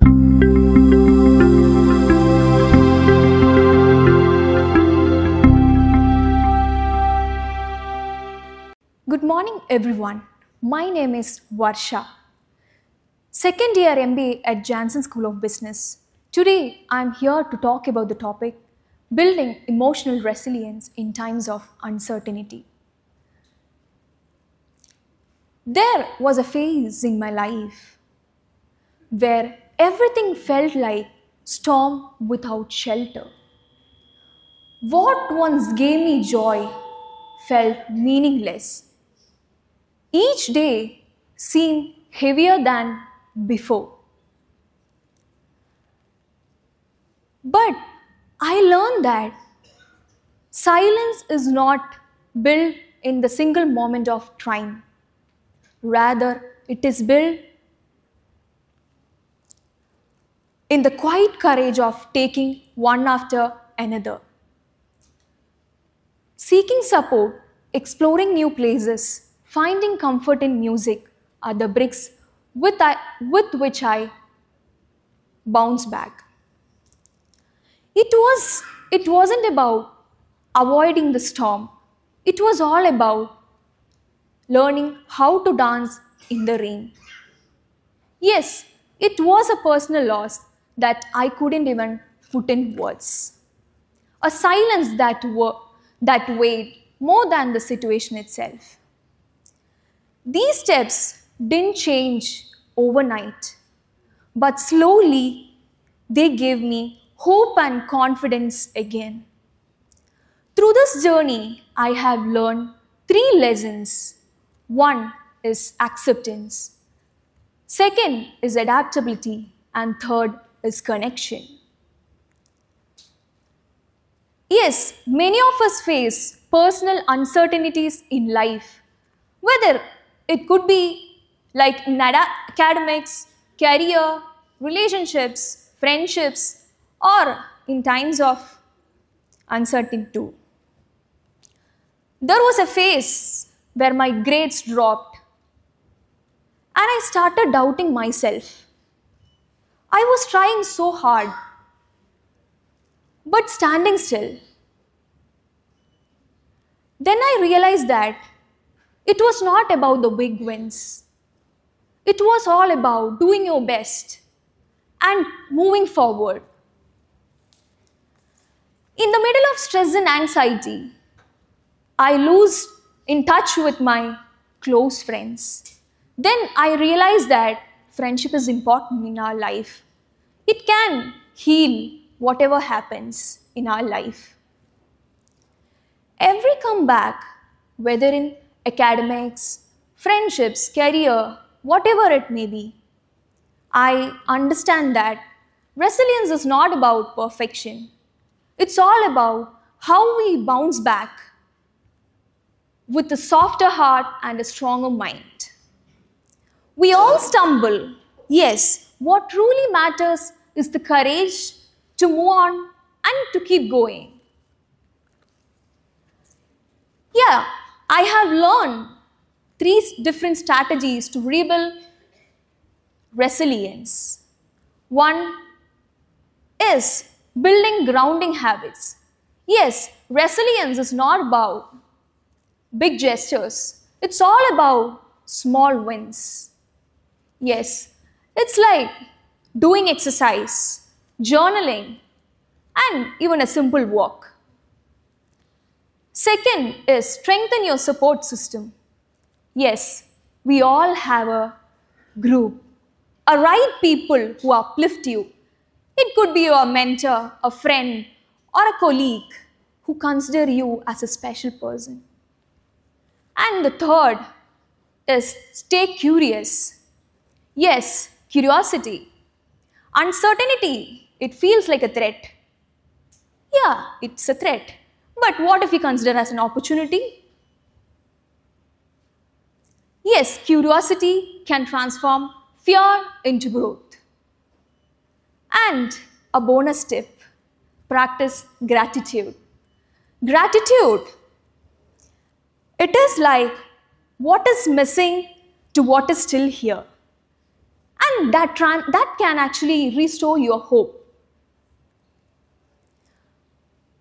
Good morning, everyone. My name is Varsha, second year MBA at Janssen School of Business. Today, I'm here to talk about the topic building emotional resilience in times of uncertainty. There was a phase in my life where everything felt like storm without shelter. What once gave me joy felt meaningless. Each day seemed heavier than before. But I learned that silence is not built in the single moment of trying. Rather, it is built in the quiet courage of taking one after another. Seeking support, exploring new places, finding comfort in music are the bricks with which I bounce back. It wasn't about avoiding the storm. It was all about learning how to dance in the rain. Yes, it was a personal loss that I couldn't even put in words. A silence that weighed more than the situation itself. These steps didn't change overnight, but slowly they gave me hope and confidence again. Through this journey, I have learned 3 lessons. One is acceptance, second is adaptability, and third is connection. Yes, many of us face personal uncertainties in life, whether it could be like in academics, career, relationships, friendships, or in times of uncertainty too. There was a phase where my grades dropped and I started doubting myself. I was trying so hard, but standing still. Then I realized that it was not about the big wins. It was all about doing your best and moving forward. In the middle of stress and anxiety, I lose in touch with my close friends. Then I realized that friendship is important in our life. It can heal whatever happens in our life. Every comeback, whether in academics, friendships, career, whatever it may be, I understand that resilience is not about perfection. It's all about how we bounce back with a softer heart and a stronger mind. We all stumble. Yes, what truly matters is the courage to move on and to keep going. Yeah, I have learned 3 different strategies to rebuild resilience. One is building grounding habits. Yes, resilience is not about big gestures. It's all about small wins. Yes, it's like doing exercise, journaling, and even a simple walk. Second is strengthen your support system. Yes, we all have a group, a right people who uplift you. It could be your mentor, a friend, or a colleague who consider you as a special person. And the third is stay curious. Yes, curiosity. Uncertainty, it feels like a threat. Yeah, it's a threat. But what if we consider as an opportunity? Yes, curiosity can transform fear into growth. And a bonus tip, practice gratitude. Gratitude, it is like what is missing to what is still here. And that can actually restore your hope.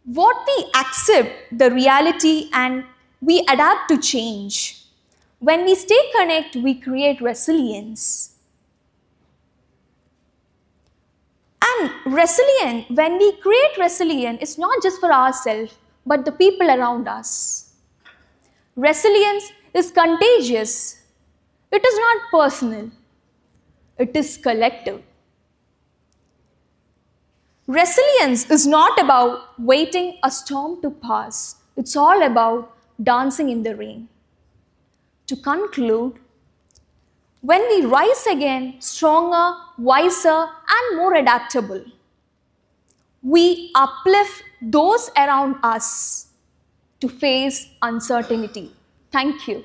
What we accept the reality and we adapt to change. When we stay connected, we create resilience. And when we create resilience, it's not just for ourselves, but the people around us. Resilience is contagious. It is not personal. It is collective. Resilience is not about waiting a storm to pass. It's all about dancing in the rain. To conclude, when we rise again, stronger, wiser, and more adaptable, we uplift those around us to face uncertainty. Thank you.